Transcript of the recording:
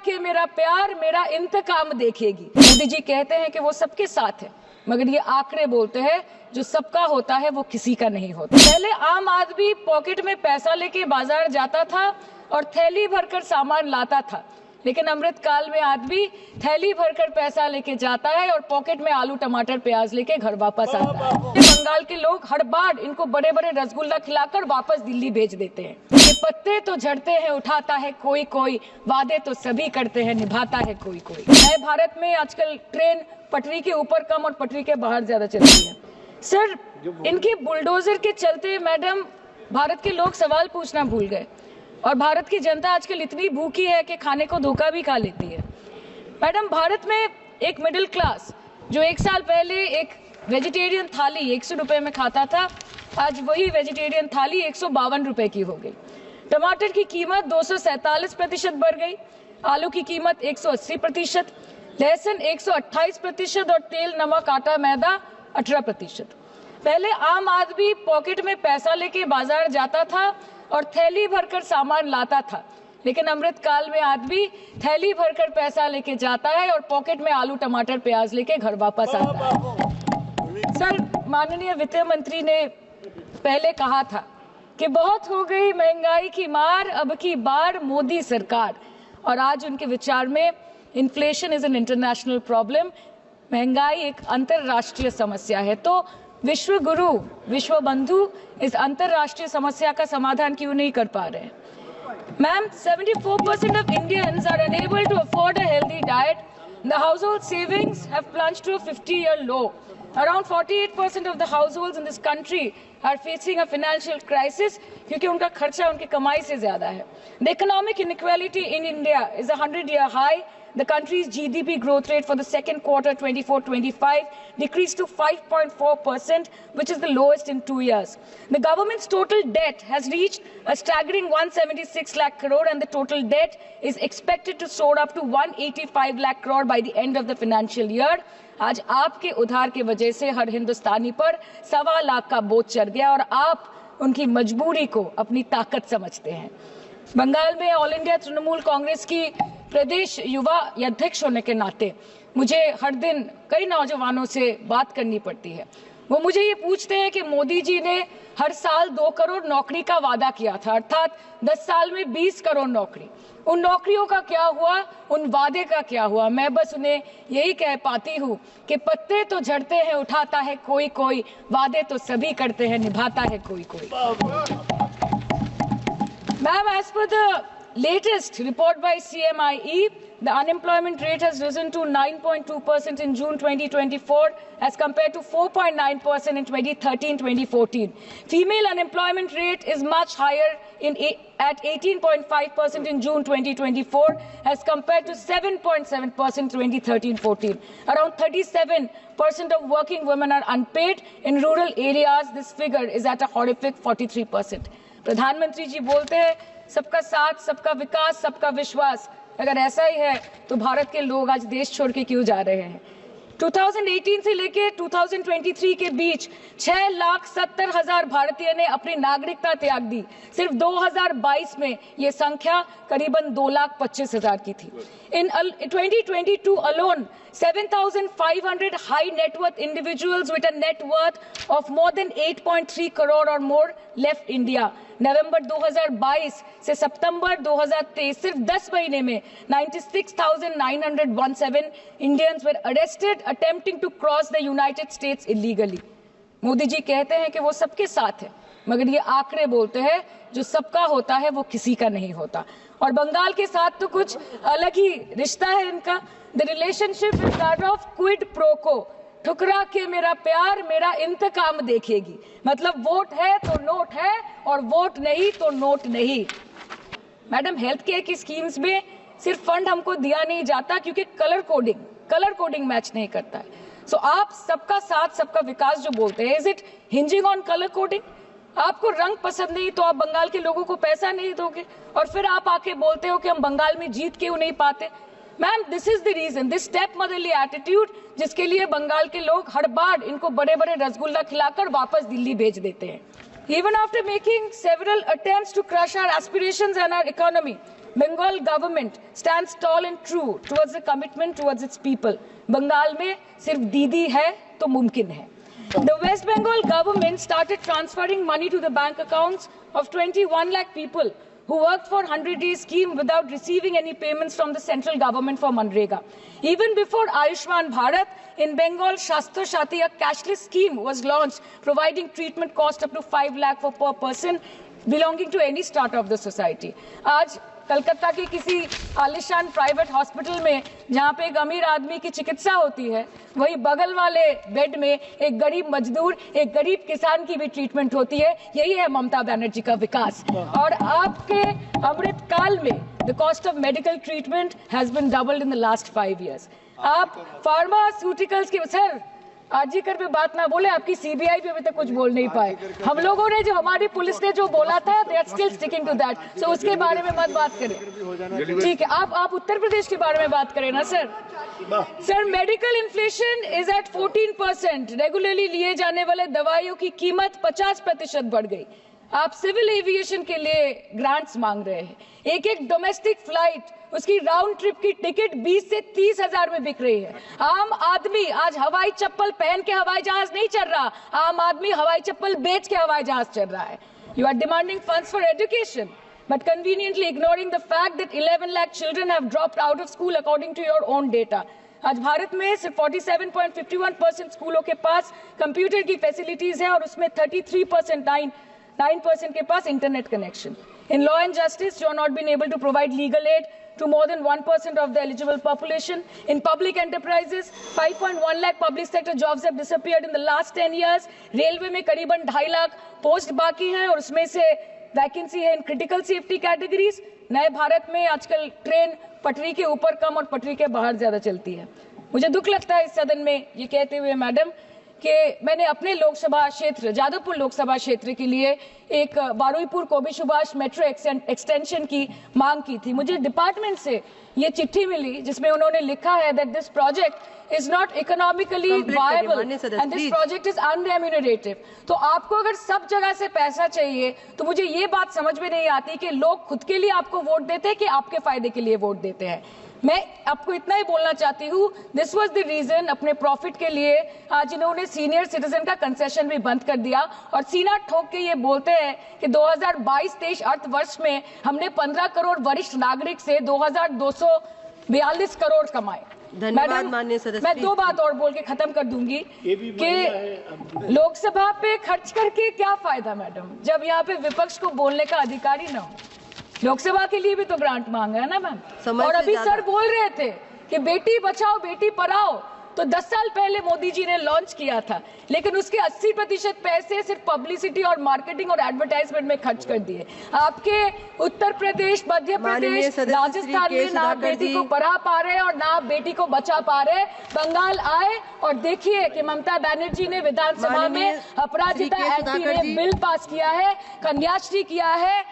के मेरा प्यार मेरा इंतकाम देखेगी। मोदी जी कहते हैं कि वो सबके साथ है, मगर ये आंकड़े बोलते हैं जो सबका होता है वो किसी का नहीं होता। पहले आम आदमी पॉकेट में पैसा लेके बाजार जाता था और थैली भरकर सामान लाता था, लेकिन अमृत काल में आदमी थैली भरकर पैसा लेके जाता है और पॉकेट में आलू टमाटर प्याज लेके घर वापस आता है। बंगाल के लोग हर बार इनको बड़े बड़े रसगुल्ला खिलाकर वापस दिल्ली भेज देते हैं। ये पत्ते तो झड़ते हैं उठाता है कोई कोई, वादे तो सभी करते हैं निभाता है कोई कोई। नए भारत में आजकल ट्रेन पटरी के ऊपर कम और पटरी के बाहर ज्यादा चलती है। सर, इनके बुलडोजर के चलते मैडम भारत के लोग सवाल पूछना भूल गए और भारत की जनता आजकल इतनी भूखी है कि खाने को धोखा भी खा लेती है। मैडम, भारत में एक मिडिल क्लास जो एक साल पहले एक वेजिटेरियन थाली 100 रुपए में खाता था, आज वही वेजिटेरियन थाली 152 रुपए की हो गई। टमाटर की कीमत 247% बढ़ गई, आलू की कीमत 180%, लहसुन 128% और तेल नमक आटा मैदा 18%। पहले आम आदमी पॉकेट में पैसा लेके बाजार जाता था और थैली भरकर सामान लाता था, लेकिन अमृत काल में आदमी थैली भरकर पैसा लेके जाता है और पॉकेट में आलू टमाटर प्याज लेके घर वापस आता है। सर, माननीय वित्त मंत्री ने पहले कहा था कि बहुत हो गई महंगाई की मार, अब की बार मोदी सरकार, और आज उनके विचार में inflation is an international problem, महंगाई एक अंतरराष्ट्रीय समस्या है। तो विश्व गुरु विश्व बंधु इस अंतरराष्ट्रीय समस्या का समाधान क्यों नहीं कर पा रहे हैं? Ma'am, 74% of Indians are unable to afford a healthy diet. The household savings have plunged to a 50-year low. Around 48% of the households in this country are facing a financial crisis क्योंकि उनका खर्चा उनकी कमाई से ज्यादा है। The economic inequality in India is a 100-year high. The country's GDP growth rate for the second quarter 24-25 decreased to 5.4%, which is the lowest in 2 years. The government's total debt has reached a staggering 176 lakh crore, and the total debt is expected to soar up to 185 lakh crore by the end of the financial year. आज आपके उधार की वजह से हर हिंदुस्तानी पर 1.25 लाख का बोझ चढ़ गया और आप उनकी मजबूरी को अपनी ताकत समझते हैं। बंगाल में ऑल इंडिया तृणमूल कांग्रेस की प्रदेश युवा अध्यक्ष होने के नाते मुझे हर दिन कई नौजवानों से बात करनी पड़ती है। वो मुझे ये पूछते हैं कि मोदी जी ने हर साल 2 करोड़ नौकरी का वादा किया था, अर्थात 10 साल में 20 करोड़ नौकरी। उन नौकरियों का क्या हुआ, उन वादे का क्या हुआ? मैं बस उन्हें यही कह पाती हूँ कि पत्ते तो झड़ते हैं उठाता है कोई कोई, वादे तो सभी करते हैं निभाता है कोई कोई। Ma'am, as per the latest report by CMIE, the unemployment rate has risen to 9.2% in June 2024 as compared to 4.9% in 2013-2014. Female unemployment rate is much higher at 18.5% in June 2024 as compared to 7.7% in 2013-14. Around 37% of working women are unpaid. In rural areas, this figure is at a horrific 43%. प्रधानमंत्री जी बोलते हैं सबका साथ, सबका विकास, सबका विश्वास। अगर ऐसा ही है तो भारत के लोग आज देश छोड़ के क्यों जा रहे हैं? 2018 से लेके 2023 के बीच 6,70,000 भारतीय ने अपनी नागरिकता त्याग दी। सिर्फ 2022 में ये संख्या करीबन 2,25,000 की थी। In 2022 alone, 7,500 high net worth individuals with a net worth of more than 8.3 crore or more left India. नवंबर 2022 से सितंबर 2023 सिर्फ 10 महीने में 96,917 Indians were arrested attempting to cross the United States illegally. Modi ji कहते हैं कि वो सबके साथ है, मगर ये आंकड़े बोलते हैं जो सबका होता है वो किसी का नहीं होता। और बंगाल के साथ तो कुछ अलग ही रिश्ता है इनका। The relationship is that of quid pro को, ठुकरा के मेरा प्यार मेरा इंतकाम देखेगी। मतलब वोट है तो नोट है और वोट नहीं तो नोट नहीं। मैडम, हेल्थ केयर की स्कीम्स में सिर्फ फंड हमको दिया नहीं जाता क्योंकि कलर कोडिंग मैच नहीं करता है। सो आप सबका साथ सबका विकास जो बोलते हैं, is it hinging on colour coding? आपको रंग पसंद नहीं तो आप बंगाल के लोगों को पैसा नहीं दोगे और फिर आप आके बोलते हो कि हम बंगाल में जीत क्यों नहीं पाते? Ma'am, this is the reason, this step motherly attitude, जिसके लिए बंगाल के लोग हर बार इनको बड़े बड़े रसगुल्ला खिलाकर वापस दिल्ली भेज देते हैं। Even after making several attempts to crush our aspirations and our economy, Bengal government stands tall and true towards the commitment towards its people. Bengal में सिर्फ दीदी है तो मुमकिन है. The West Bengal government started transferring money to the bank accounts of 21 lakh people who worked for 100-day scheme without receiving any payments from the central government for Manrega. Even before Ayushman Bharat, in Bengal, Shastra Shati, a cashless scheme was launched, providing treatment cost up to 5 lakh for per person belonging to any strata of the society. आज कलकत्ता के किसी आलिशान private hospital में जहां पे एक अमीर आदमी की चिकित्सा होती है, वही बगल वाले बेड में एक गरीब मजदूर, एक गरीब किसान की भी ट्रीटमेंट होती है. यही है ममता बनर्जी का विकास. और आपके अमृत काल में the cost of medical treatment has been doubled in the last 5 years. आप फार्मास्यूटिकल्स की सर आरजीकर पे बात ना बोले, आपकी सीबीआई पे अभी तक कुछ बोल नहीं पाए. हम लोगों ने जो हमारी पुलिस ने जो बोला था, they are still sticking to that. So उसके बारे में मत बात करें, ठीक है. आप उत्तर प्रदेश के बारे में बात करें ना sir. Sir, medical inflation is at 14%. Regularly लिए जाने वाले दवाइयों की कीमत 50% बढ़ गई. आप सिविल एविएशन के लिए ग्रांट्स मांग रहे हैं. एक डोमेस्टिक फ्लाइट, उसकी राउंड ट्रिप की टिकट 20 से 30 हजार में बिक रही है. आम आदमी आज हवाई चप्पल पहन के हवाई जहाज नहीं चल रहा, आम आदमी हवाई चप्पल बेच के हवाई जहाज चल रहा है. You are demanding funds for education but conveniently ignoring the fact that 11 lakh children have dropped out of school according to your own data. आज भारत में सिर्फ 47.51% स्कूलों के पास कंप्यूटर की फैसिलिटीज है और उसमें 9% के पास internet connection. In law and justice, you are not been able to provide legal aid to more than 1% of the eligible population. In public enterprises, 5.1 lakh public sector jobs have disappeared in the last 10 years. Railway में करीबन 2.5 lakh post बाकी हैं और उसमें से vacancy है in critical safety categories. नए भारत में आजकल ट्रेन पटरी के ऊपर कम और पटरी के बाहर ज्यादा चलती है. मुझे दुख लगता है इस सदन में ये कहते हुए मैडम कि मैंने अपने लोकसभा क्षेत्र जादवपुर लोकसभा क्षेत्र के लिए एक बारुईपुर कोबी सुभाष मेट्रो एक्सटेंशन की मांग की थी. मुझे डिपार्टमेंट से ये चिट्ठी मिली जिसमें उन्होंने लिखा है that this project is not economically viable and this project is unremunerative. तो आपको अगर सब जगह से पैसा चाहिए तो मुझे ये बात समझ में नहीं आती कि लोग खुद के लिए आपको वोट देते हैं कि आपके फायदे के लिए वोट देते हैं. मैं आपको इतना ही बोलना चाहती हूँ, दिस वाज द रीजन अपने प्रॉफिट के लिए आज इन्होंने सीनियर सिटीजन का कंसेशन भी बंद कर दिया और सीना ठोक के ये बोलते हैं कि 2022-23 अर्थ वर्ष में हमने 15 करोड़ वरिष्ठ नागरिक से 2242 करोड़ कमाए. मैडम, मैं 2 बात और बोल के खत्म कर दूंगी कि लोकसभा पे खर्च करके क्या फायदा मैडम, जब यहाँ पे विपक्ष को बोलने का अधिकार ही ना हो. लोकसभा के लिए भी तो ग्रांट मांगा है ना मैम. और अभी सर बोल रहे थे कि बेटी बचाओ बेटी पढ़ाओ, तो 10 साल पहले मोदी जी ने लॉन्च किया था, लेकिन उसके 80% पैसे सिर्फ पब्लिसिटी और मार्केटिंग और एडवर्टाइजमेंट में खर्च कर दिए. आपके उत्तर प्रदेश, मध्य प्रदेश, राजस्थान में ना बेटी को पढ़ा पा रहे और ना बेटी को बचा पा रहे. बंगाल आए और देखिए कि ममता बनर्जी ने विधानसभा में अपराजिता एक्ट में बिल पास किया है, कन्याश्री किया है,